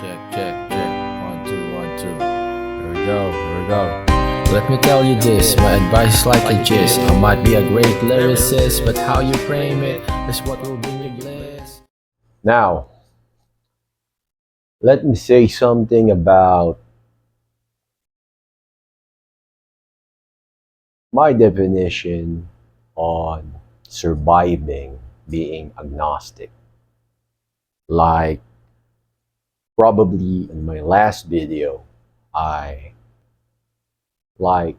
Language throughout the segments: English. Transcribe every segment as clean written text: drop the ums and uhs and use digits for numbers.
Check. 1, 2, 1, 2. Here we go. Let me tell you this, my advice is like a gist. I might be a great lyricist, but how you frame it is what will bring you bliss. Now, let me say something about my definition on surviving being agnostic. Like, probably in my last video, I like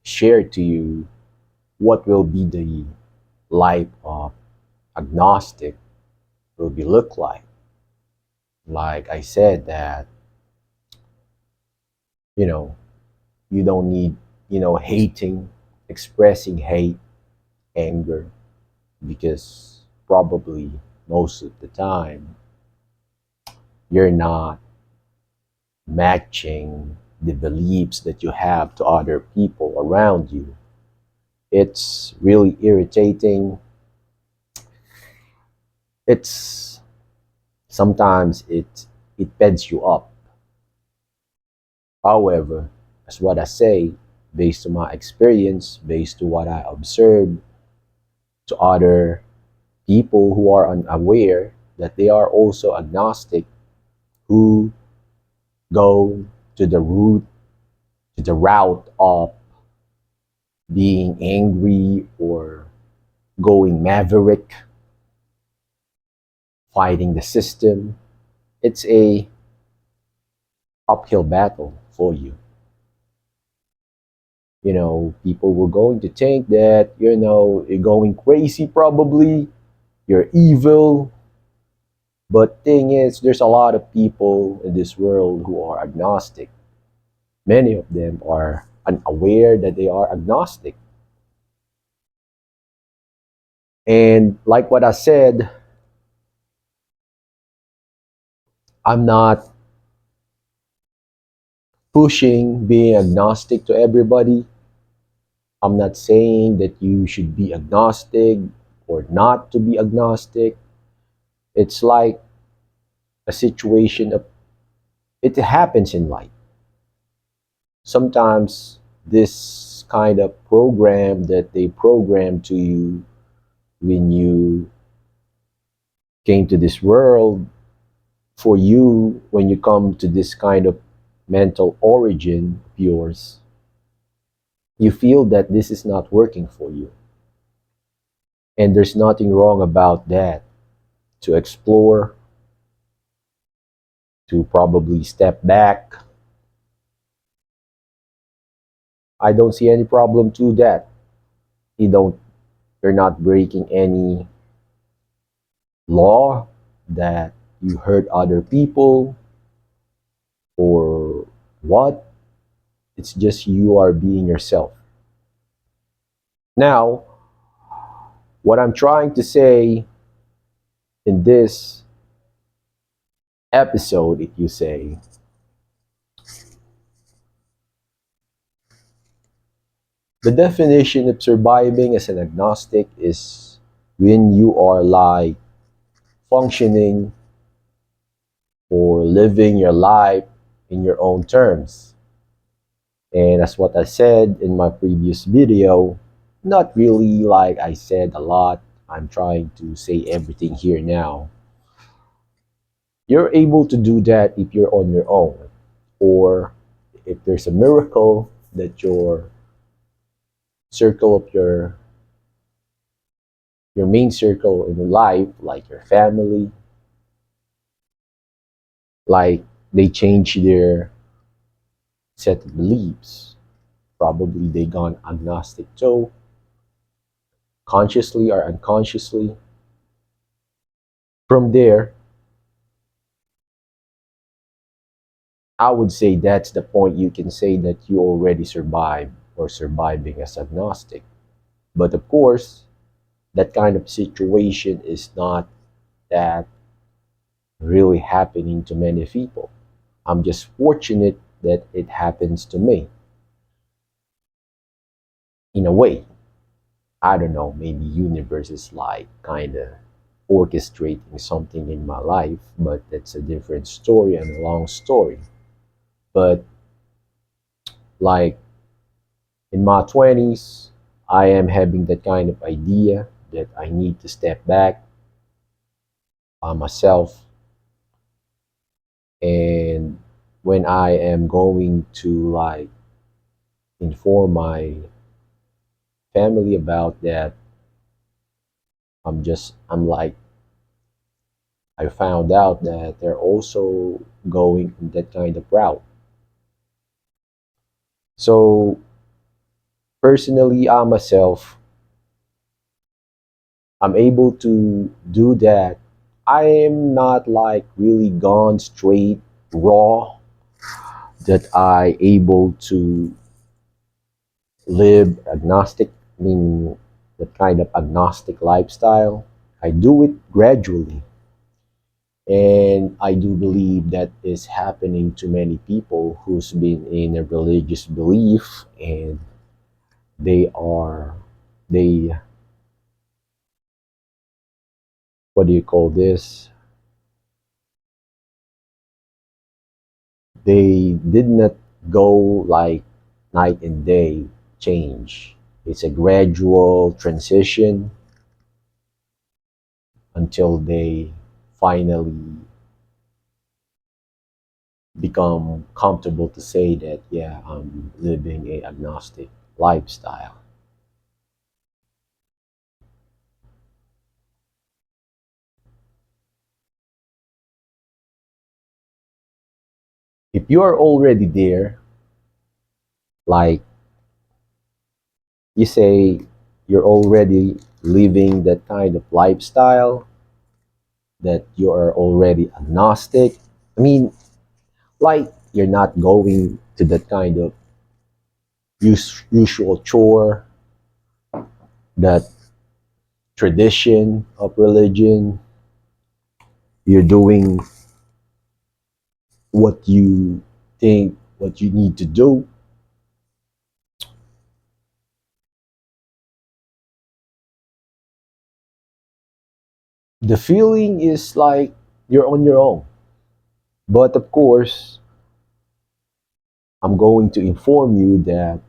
shared to you what will be the life of agnostic will be look like. Like I said that, you know, you don't need, hating, expressing hate, anger, because probably most of the time you're not matching the beliefs that you have to other people around you. It's really irritating. It's sometimes it bends you up. However, as what I say, based on my experience, based on what I observed to other people who are unaware that they are also agnostic, who go to the route of being angry or going maverick, fighting the system. It's a uphill battle for you. People will going to think that, you're going crazy probably, you're evil. But thing is, there's a lot of people in this world who are agnostic. Many of them are unaware that they are agnostic. And like what I said, I'm not pushing being agnostic to everybody. I'm not saying that you should be agnostic or not to be agnostic. It's like a situation of it happens in life. Sometimes this kind of program that they program to you when you came to this world, for you, when you come to this kind of mental origin of yours, you feel that this is not working for you. And there's nothing wrong about that, to explore, to probably step back. I don't see any problem to that. You're not breaking any law that you hurt other people or what. It's just you are being yourself. Now, what I'm trying to say in this episode, if you say, the definition of surviving as an agnostic is when you are like functioning or living your life in your own terms. And as what I said in my previous video, not really like I said a lot. I'm trying to say everything here now. You're able to do that if you're on your own, or if there's a miracle that your circle of your main circle in life, like your family, like they change their set of beliefs. Probably they gone agnostic too, consciously or unconsciously. From there, I would say that's the point you can say that you already survived or surviving as agnostic. But of course, that kind of situation is not that really happening to many people. I'm just fortunate that it happens to me. In a way, I don't know, maybe universe is like kind of orchestrating something in my life, but that's a different story and a long story. But like in my 20s, I am having that kind of idea that I need to step back on myself. And when I am going to like inform my family about that, I'm like, I found out that they're also going in that kind of route. So personally, I myself, I'm able to do that. I am not like really gone straight raw that I able to live agnostic, I mean that kind of agnostic lifestyle. I do it gradually. And I do believe that is happening to many people who's been in a religious belief and they are they what do you call this? They did not go like night and day change. It's a gradual transition until they finally become comfortable to say that, yeah, I'm living a agnostic lifestyle. If you are already there, like you say you're already living that kind of lifestyle, that you are already agnostic. I mean, like you're not going to that kind of usual chore, that tradition of religion. You're doing what you think, what you need to do. The feeling is like you're on your own. But of course, I'm going to inform you that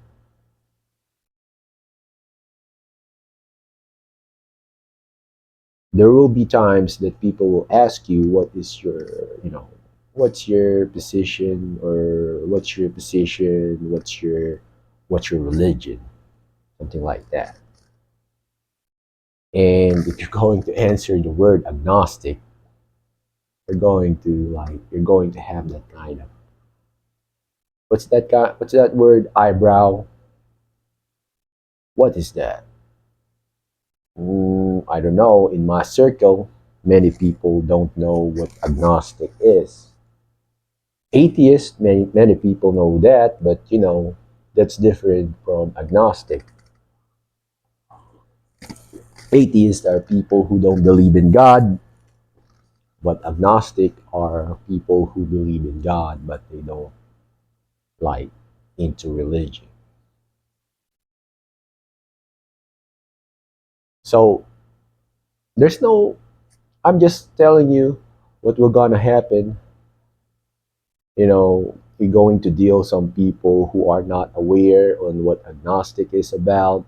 there will be times that people will ask you what is your, you know, what's your position, or what's your position, what's your religion, something like that. And if you're going to answer the word agnostic, you're going to have that kind of, what's that word, eyebrow? What is that? I don't know. In my circle, many people don't know what agnostic is. Atheist, many people know that, but that's different from agnostic. Atheists are people who don't believe in God, but agnostic are people who believe in God, but they don't like into religion. So there's no, I'm just telling you what will gonna happen. We're going to deal some people who are not aware on what agnostic is about.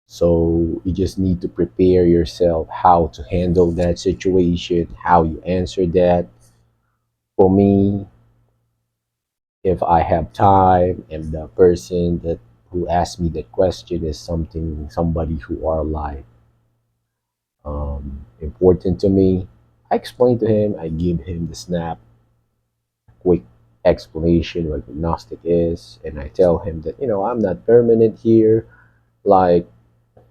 So you just need to prepare yourself how to handle that situation, how you answer that. For me, if I have time and the person that who asked me that question is somebody who are like important to me, I explain to him, I give him the snap, quick explanation what agnostic is, and I tell him that I'm not permanent here. Like,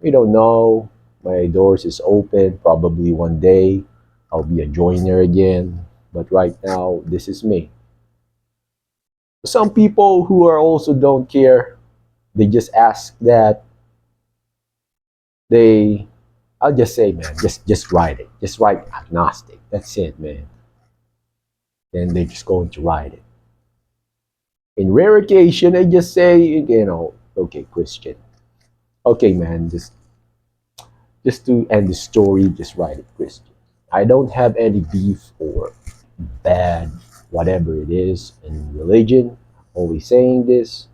we don't know. My doors is open. Probably one day I'll be a joiner again. But right now, this is me. Some people who are also don't care. They just ask that they. I'll just say, man, just write it. Just write agnostic. That's it, man. Then they're just going to write it. In rare occasion, I just say, okay, Christian. Okay, man, just to end the story, just write it Christian. I don't have any beef or bad, whatever it is in religion. Always saying this,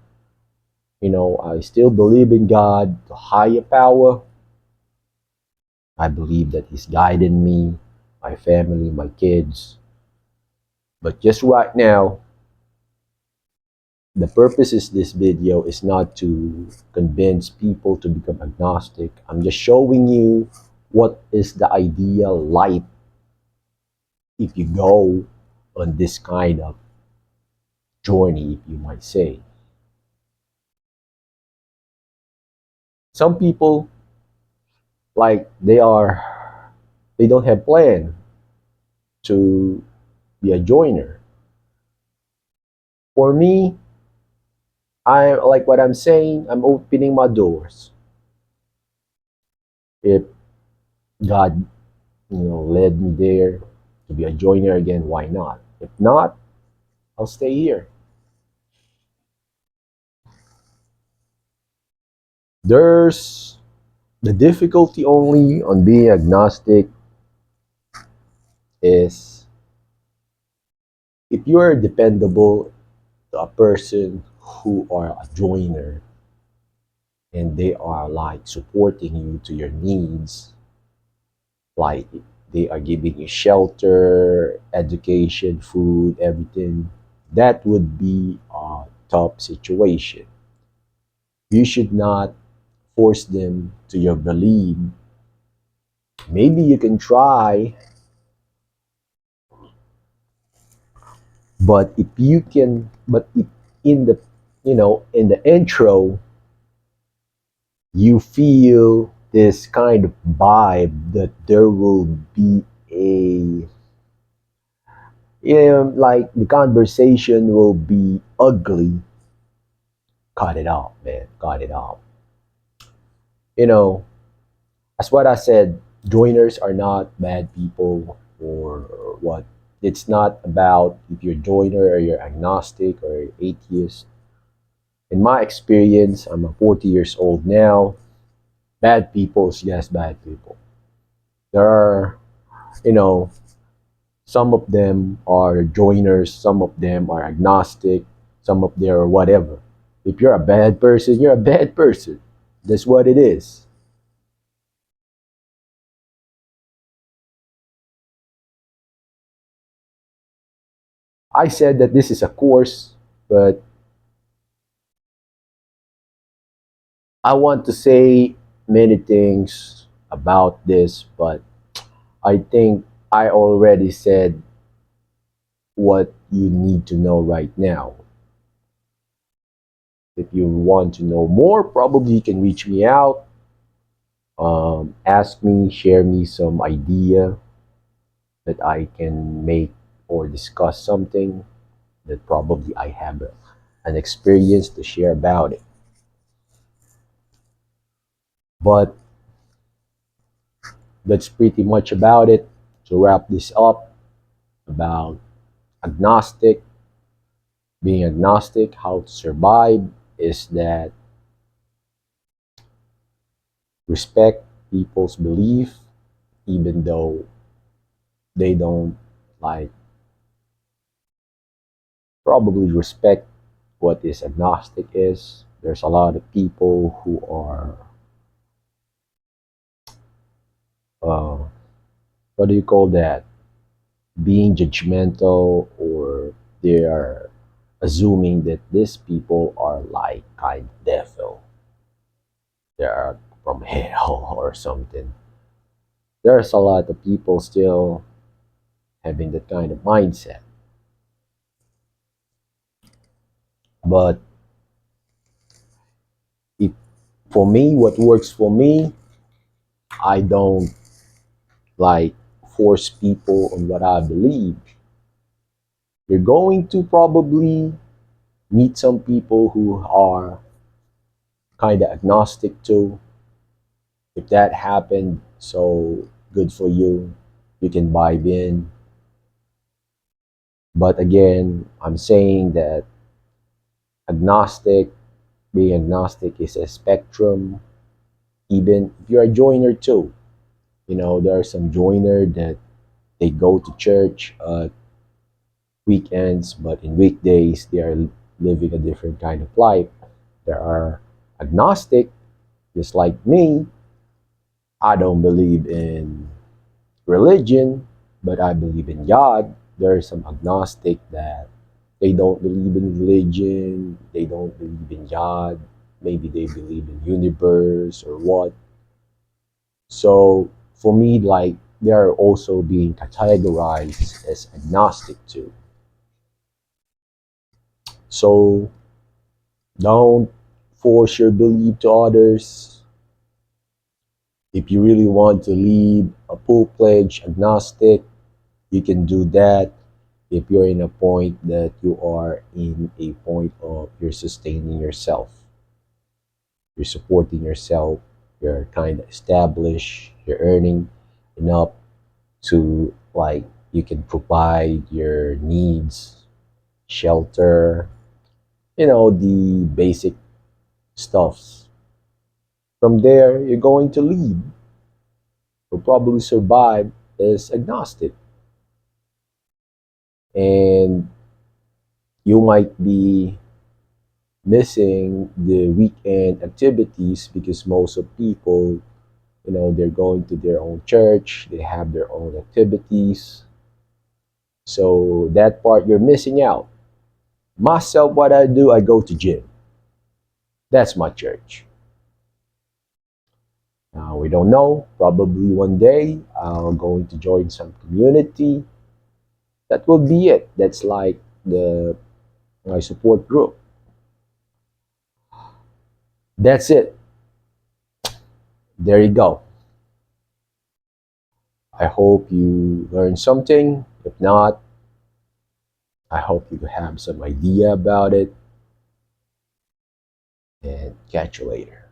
I still believe in God, the higher power. I believe that He's guiding me, my family, my kids. But just right now, the purpose of this video is not to convince people to become agnostic. I'm just showing you what is the ideal life if you go on this kind of journey, if you might say. Some people, like, they don't have plan to be a joiner. For me, I like what I'm saying, I'm opening my doors. If God, led me there to be a joiner again, why not? If not, I'll stay here. There's the difficulty only on being agnostic is if you are dependable to a person who are a joiner and they are like supporting you to your needs, like they are giving you shelter, education, food, everything, that would be a tough situation. You should not force them to your belief. Maybe you can try, but if in the in the intro you feel this kind of vibe that there will be a like the conversation will be ugly, cut it off, man, cut it off. you know as what I said, joiners are not bad people or what. It's not about if you're joiner or you're agnostic or atheist. In my experience, I'm a 40 years old now. Bad people is just bad people. There are, you know, some of them are joiners, some of them are agnostic, some of them are whatever. If you're a bad person, you're a bad person. That's what it is. I said that this is a course, but I want to say many things about this, but I think I already said what you need to know right now. If you want to know more, probably you can reach me out, ask me, share me some idea that I can make or discuss something that probably I have an experience to share about it. But that's pretty much about it. To wrap this up about agnostic, being agnostic, how to survive is that respect people's belief, even though they don't like probably respect what is agnostic is. There's a lot of people who are uh, what do you call that? Being judgmental, or they are assuming that these people are like kind of devil. They are from hell or something. There's a lot of people still having that kind of mindset. But if for me, what works for me, I don't like force people on what I believe. You're going to probably meet some people who are kind of agnostic too. If that happened, so good for you. You can vibe in. But again, I'm saying that agnostic, being agnostic is a spectrum. Even if you're a joiner too, There are some joiner that they go to church weekends, but in weekdays they are living a different kind of life. There are agnostic, just like me. I don't believe in religion, but I believe in God. There are some agnostic that they don't believe in religion, they don't believe in God, maybe they believe in universe or what. So for me, like they are also being categorized as agnostic too. So don't force your belief to others. If you really want to lead a full pledged agnostic, you can do that if you're in a point that you are in a point of you're sustaining yourself, you're supporting yourself, you're kind of established, you're earning enough to like you can provide your needs, shelter, the basic stuffs. From there, you're going to lead or probably survive as agnostic. And you might be missing the weekend activities because most of people, they're going to their own church, they have their own activities. So that part you're missing out. Myself, what I do, I go to gym. That's my church. We don't know. Probably one day I'm going to join some community. That will be it. That's like the my support group. That's it. There you go. I hope you learned something. If not, I hope you have some idea about it and catch you later.